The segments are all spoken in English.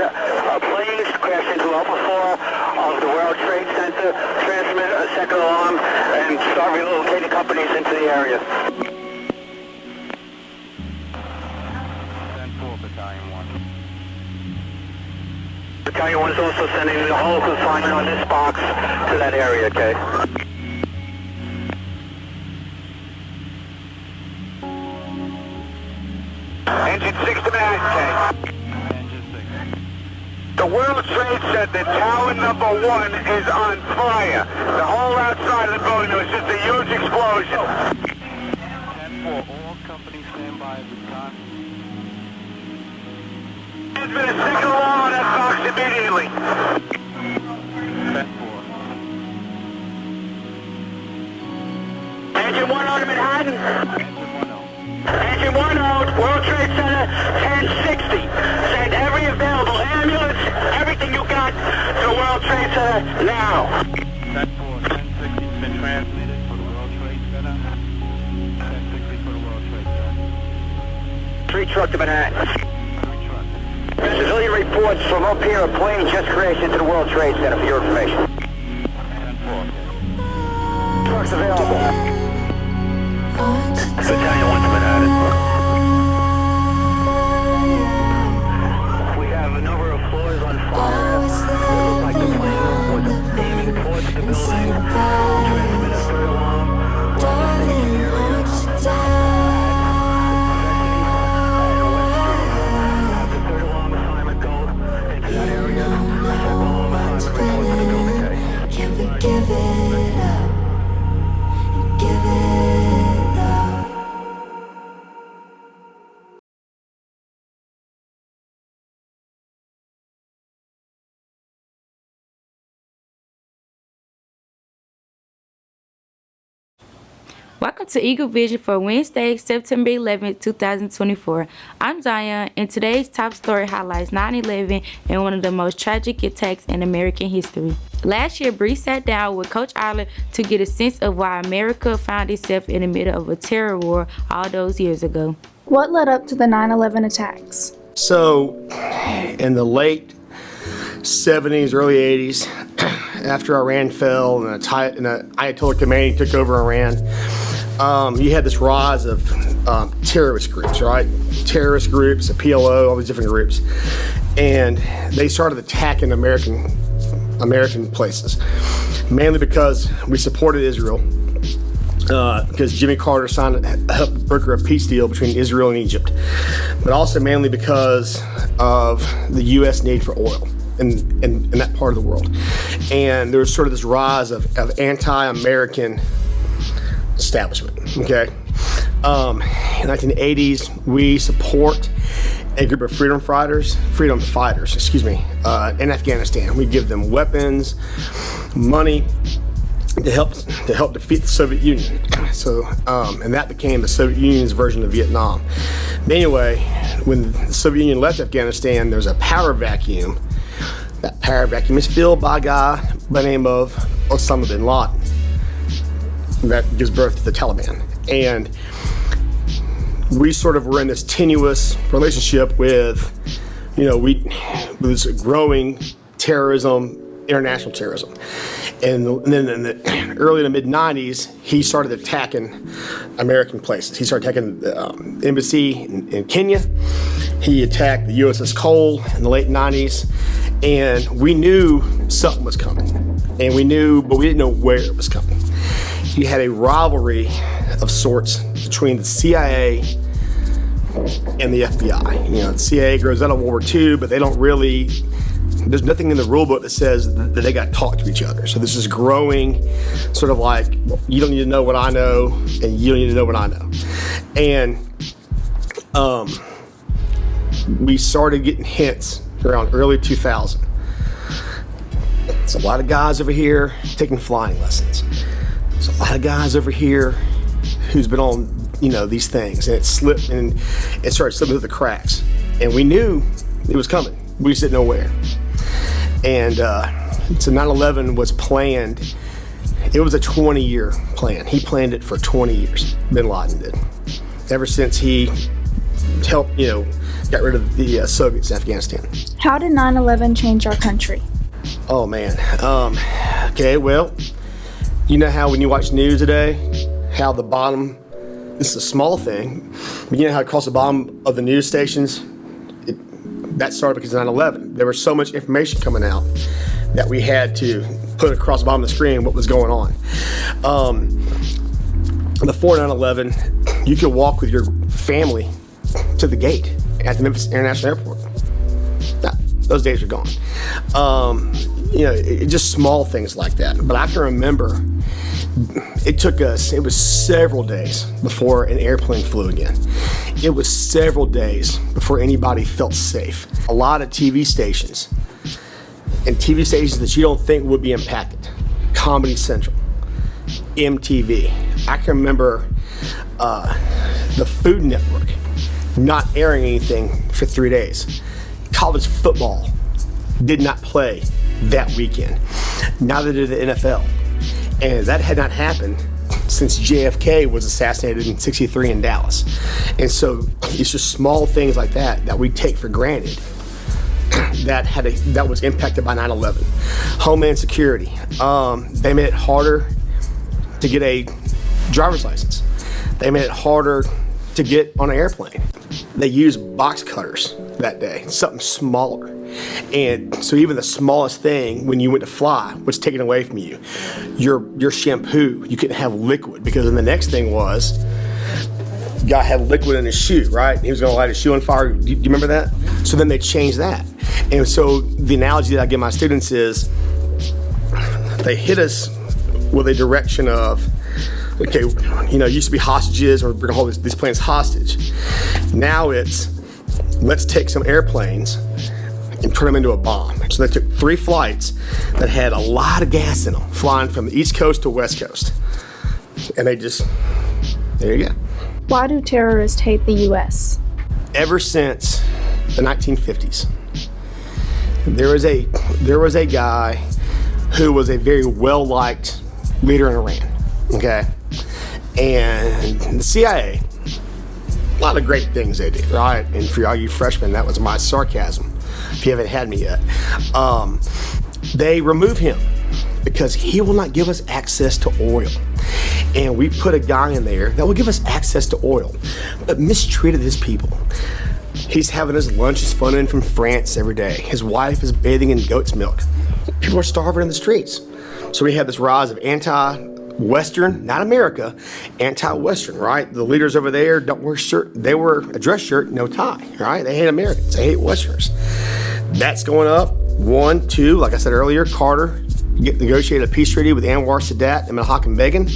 had planes crash into Alpha 4 of the World Trade Center, transmit a second alarm, and start relocating companies into the area. 10-4, Battalion 1. Battalion 1 is also sending the whole consignment on this box to that area, okay? Engine 6 to Manhattan, Engine 6. The World Trade Center, tower number 1 is on fire. The whole outside of the building, there was just a huge explosion. 10-4, all companies stand by at this time. There's been a second alarm on that box immediately. 10-4. Engine 1 on to Manhattan. Engine 1-0. Engine 1 World Trade Center, 1060. Send every available ambulance, everything you got to World Trade Center now. 10-4, 1060 has been transmitted for the World Trade Center. 1060 for the World Trade Center. 3 truck to Manhattan. 3 trucks. Civilian reports from up here, a plane just crashed into the World Trade Center for your information. 10-4. Trucks available. Battalion 1 to Manhattan. We have a number of floors on fire. It looks like the plane was aiming towards the building. Transmit a third alarm. Have the third alarm assignment go into that area. Second alarm assignment report to the building, okay? Can we give it up? Give it up. Welcome to Eagle Vision for Wednesday, September 11, 2024. I'm Zion, and today's top story highlights 9/11 and one of the most tragic attacks in American history. Last year, Bree sat down with Coach Ireland to get a sense of why America found itself in the middle of a terror war all those years ago. What led up to the 9/11 attacks? So, in the late 70s, early 80s, after Iran fell and Ayatollah Khomeini took over Iran, you had this rise of terrorist groups, right? Terrorist groups, the PLO, all these different groups. And they started attacking American places, mainly because we supported Israel, because Jimmy Carter helped broker a peace deal between Israel and Egypt, but also mainly because of the U.S. need for oil in that part of the world. And there was sort of this rise of anti-American establishment, okay? In the 1980s, we support a group of freedom fighters, in Afghanistan. We give them weapons, money to help defeat the Soviet Union. So, and that became the Soviet Union's version of Vietnam. But anyway, when the Soviet Union left Afghanistan, there was a power vacuum. That power vacuum is filled by a guy by the name of Osama bin Laden. That gives birth to the Taliban. And we sort of were in this tenuous relationship with, this growing terrorism, international terrorism. And then in the early to mid 90s, he started attacking American places. He started attacking the embassy in Kenya. He attacked the USS Cole in the late 90s. And we knew something was coming. And but we didn't know where it was coming. You had a rivalry of sorts between the CIA and the FBI. The CIA grows out of World War II, but they don't really, there's nothing in the rule book that says that they got to talk to each other. So this is growing sort of like, you don't need to know what I know, and you don't need to know what I know. And we started getting hints around early 2000. There's a lot of guys over here taking flying lessons. There's a lot of guys over here who's been on, these things, and it slipped and it started slipping through the cracks. And we knew it was coming. We just didn't know where. And so 9/11 was planned. It was a 20-year plan. He planned it for 20 years, bin Laden did. Ever since he helped, got rid of the Soviets in Afghanistan. How did 9/11 change our country? Oh man. Okay, well, you know how when you watch news today, how the bottom, this is a small thing, but you know how across the bottom of the news stations, that started because of 9/11. There was so much information coming out that we had to put across the bottom of the screen what was going on. Before 9/11, you could walk with your family to the gate at the Memphis International Airport. Nah, those days are gone. Just small things like that. But I can remember it was several days before an airplane flew again. It was several days before anybody felt safe. A lot of TV stations, and TV stations that you don't think would be impacted. Comedy Central, MTV. I can remember the Food Network not airing anything for 3 days. College football did not play that weekend. Neither did the NFL. And that had not happened since JFK was assassinated in '63 in Dallas. And so it's just small things like that we take for granted that was impacted by 9/11. Homeland Security. They made it harder to get a driver's license. They made it harder to get on an airplane. They used box cutters that day, something smaller. And so even the smallest thing when you went to fly was taken away from you. Your shampoo, you couldn't have liquid, because then the next thing was, guy had liquid in his shoe, right? He was gonna light his shoe on fire. Do you remember that? So then they changed that. And so the analogy that I give my students is, they hit us with a direction of, okay, it used to be hostages, or we're gonna hold these planes hostage. Now it's, let's take some airplanes and turn them into a bomb. So they took 3 flights that had a lot of gas in them, flying from the East Coast to West Coast. And they just, there you go. Why do terrorists hate the U.S.? Ever since the 1950s, there was a guy who was a very well-liked leader in Iran, okay? And the CIA, a lot of great things they did, right? And for all you freshmen, that was my sarcasm, if you haven't had me yet. They remove him because he will not give us access to oil. And we put a guy in there that will give us access to oil, but mistreated his people. He's having his lunches flown in from France every day. His wife is bathing in goat's milk. People are starving in the streets. So we have this rise of anti-Western, not America, anti-Western, right? The leaders over there don't wear shirt. They wear a dress shirt, no tie, right? They hate Americans. They hate Westerners. That's going up. 1, 2, like I said earlier, Carter negotiated a peace treaty with Anwar Sadat and Menachem Begin.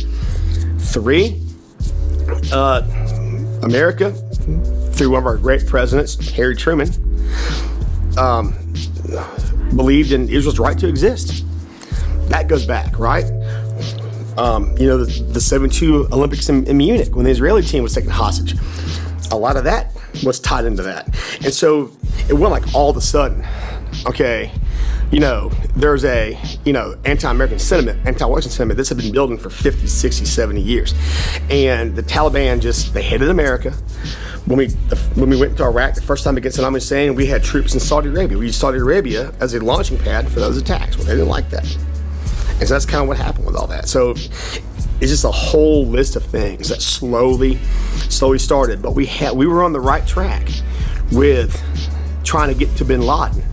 3, America, through one of our great presidents, Harry Truman, believed in Israel's right to exist. That goes back, right? The 72 Olympics in Munich, when the Israeli team was taken hostage. A lot of that was tied into that. And so it went like all of a sudden, okay, there's a, anti-American sentiment, anti-Western sentiment. This had been building for 50, 60, 70 years. And the Taliban they hated America. When we went to Iraq the first time against Saddam Hussein, we had troops in Saudi Arabia. We used Saudi Arabia as a launching pad for those attacks. Well, they didn't like that. And so that's kind of what happened with all that. So it's just a whole list of things that slowly started. But we were on the right track with trying to get to bin Laden.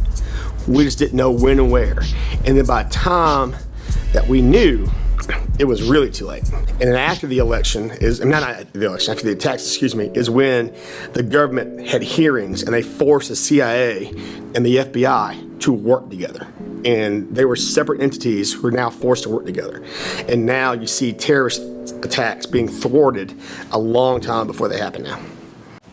We just didn't know when and where. And then by the time that we knew, it was really too late. And then after the election after the attacks, is when the government had hearings and they forced the CIA and the FBI to work together. And they were separate entities who are now forced to work together. And now you see terrorist attacks being thwarted a long time before they happen now.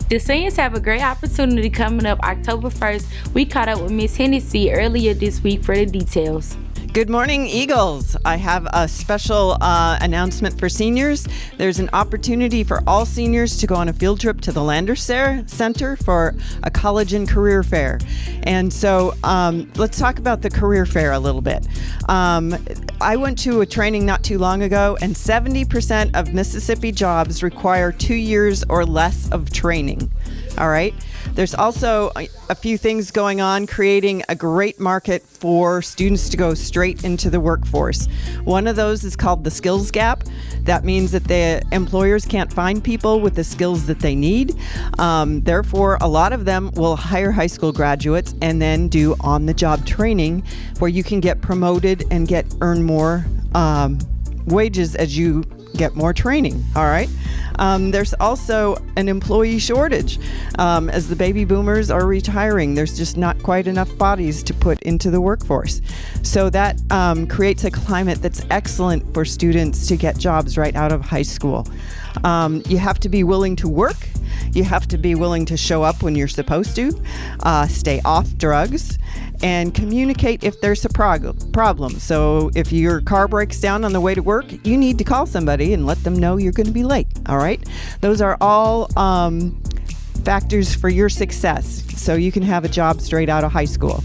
The seniors have a great opportunity coming up October 1st. We caught up with Miss Hennessy earlier this week for the details. Good morning, Eagles. I have a special announcement for seniors. There's an opportunity for all seniors to go on a field trip to the Lander Center for a college and career fair. And so let's talk about the career fair a little bit. I went to a training not too long ago, and 70% of Mississippi jobs require 2 years or less of training. All right. There's also a few things going on creating a great market for students to go straight into the workforce. One of those is called the skills gap. That means that the employers can't find people with the skills that they need. Therefore, a lot of them will hire high school graduates and then do on-the-job training where you can get promoted and earn more wages as you get more training. All right. There's also an employee shortage. As the baby boomers are retiring, there's just not quite enough bodies to put into the workforce. So that creates a climate that's excellent for students to get jobs right out of high school. You have to be willing to work. You have to be willing to show up when you're supposed to, stay off drugs, and communicate if there's a problem. So if your car breaks down on the way to work, you need to call somebody and let them know you're going to be late. All right? Those are all factors for your success, so you can have a job straight out of high school.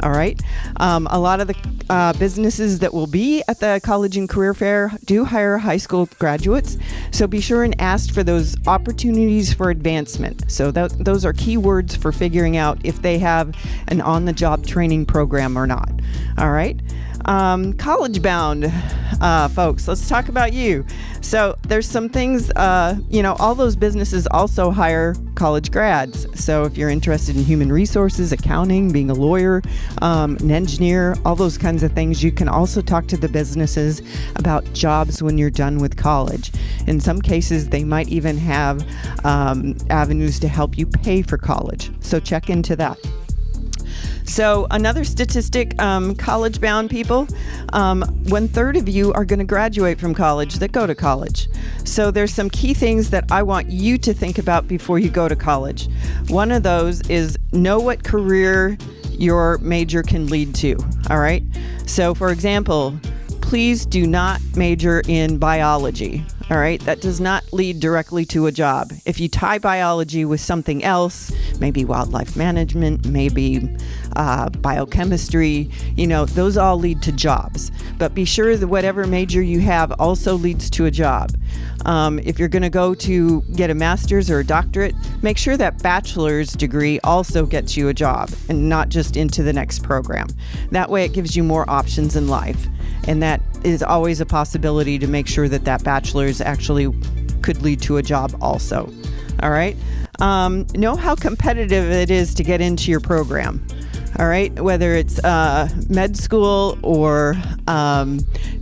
All right. A lot of the businesses that will be at the College and Career Fair do hire high school graduates. So be sure and ask for those opportunities for advancement. So those are key words for figuring out if they have an on-the-job training program or not. All right. College bound folks, let's talk about you. So there's some things, all those businesses also hire college grads. So if you're interested in human resources, accounting, being a lawyer, an engineer, all those kinds of things, you can also talk to the businesses about jobs when you're done with college. In some cases, they might even have avenues to help you pay for college. So check into that. So another statistic, college-bound people, 1/3 of you are going to graduate from college that go to college. So there's some key things that I want you to think about before you go to college. One of those is know what career your major can lead to, all right? So for example, please do not major in biology. All right, that does not lead directly to a job. If you tie biology with something else, maybe wildlife management, maybe biochemistry, those all lead to jobs. But be sure that whatever major you have also leads to a job. If you're going to go to get a master's or a doctorate, make sure that bachelor's degree also gets you a job and not just into the next program. That way it gives you more options in life. And that is always a possibility to make sure that bachelor's actually could lead to a job also. All right. Know how competitive it is to get into your program. All right. Whether it's med school or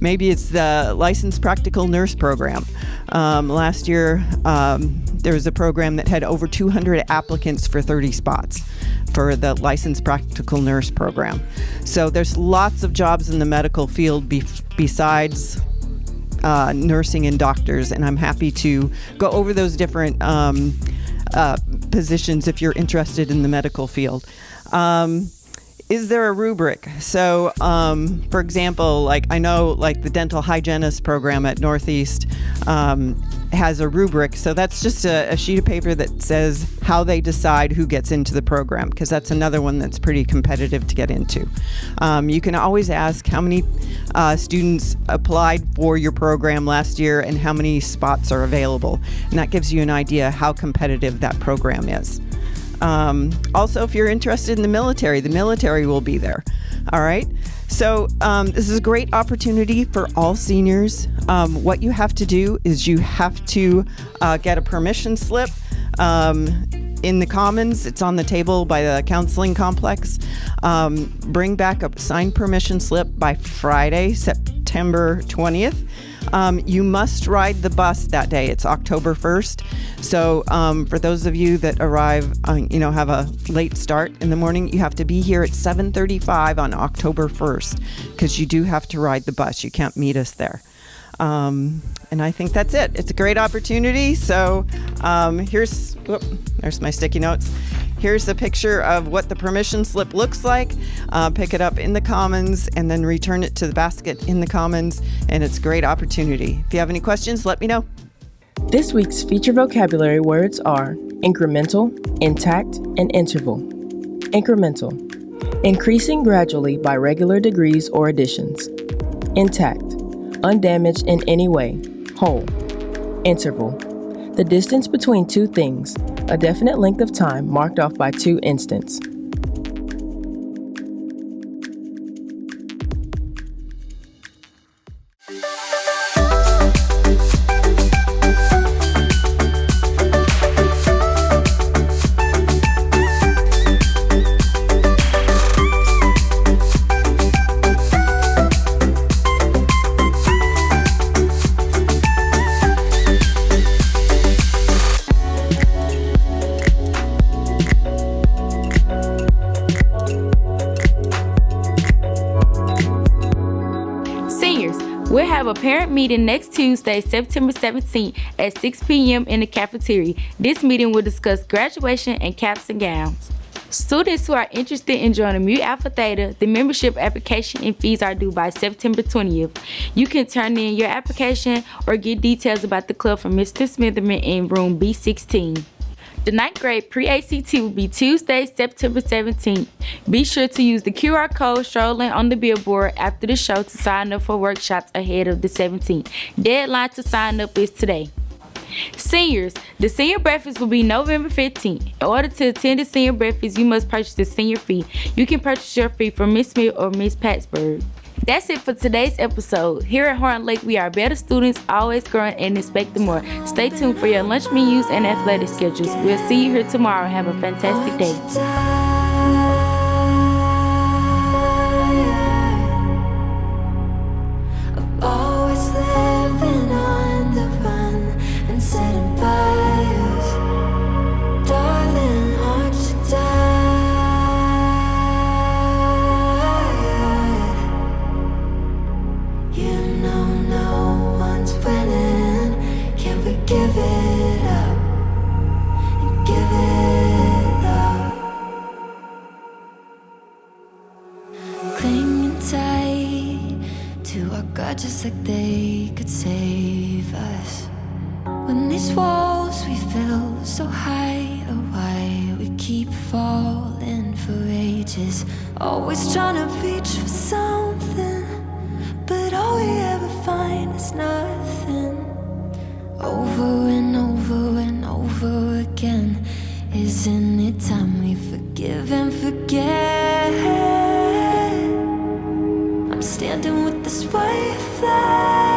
maybe it's the licensed practical nurse program. Last year, there was a program that had over 200 applicants for 30 spots for the licensed practical nurse program. So there's lots of jobs in the medical field besides nursing and doctors, and I'm happy to go over those different positions if you're interested in the medical field. Is there a rubric? So, for example, I know the dental hygienist program at Northeast has a rubric. So that's just a sheet of paper that says how they decide who gets into the program, because that's another one that's pretty competitive to get into. You can always ask how many students applied for your program last year and how many spots are available. And that gives you an idea how competitive that program is. Also, if you're interested in the military will be there. All right. So this is a great opportunity for all seniors. What you have to do is you have to get a permission slip in the Commons. It's on the table by the counseling complex. Bring back a signed permission slip by Friday, September 20th. You must ride the bus that day. It's October 1st. So for those of you that arrive, have a late start in the morning, you have to be here at 7:35 on October 1st because you do have to ride the bus. You can't meet us there. And I think that's it. It's a great opportunity. So there's my sticky notes. Here's the picture of what the permission slip looks like. Pick it up in the Commons and then return it to the basket in the Commons. And it's a great opportunity. If you have any questions, let me know. This week's feature vocabulary words are incremental, intact, and interval. Incremental, increasing gradually by regular degrees or additions. Intact, undamaged in any way, whole. Interval, The distance between two things, a definite length of time marked off by two instants. We'll have a parent meeting next Tuesday, September 17th at 6 p.m. in the cafeteria. This meeting will discuss graduation and caps and gowns. Students who are interested in joining Mu Alpha Theta, the membership application and fees are due by September 20th. You can turn in your application or get details about the club from Mr. Smitherman in room B16. The 9th grade pre-ACT will be Tuesday, September 17th. Be sure to use the QR code strolling on the billboard after the show to sign up for workshops ahead of the 17th. Deadline to sign up is today. Seniors, the senior breakfast will be November 15th. In order to attend the senior breakfast, you must purchase the senior fee. You can purchase your fee from Miss Smith or Miss Patsburg. That's it for today's episode. Here at Horn Lake, we are better students, always growing and expecting more. Stay tuned for your lunch menus and athletic schedules. We'll see you here tomorrow. Have a fantastic day. Always living on the run and setting fires. Darling, aren't you tired? You know no one's winning. Can we give it up and give it up? Clinging tight to our God just like they could save us. When these walls we build so high, oh why we keep falling for ages. Always trying to reach for something, but all we ever find is nothing. Over and over and over again. Isn't it time we forgive and forget? I'm standing with this white flag.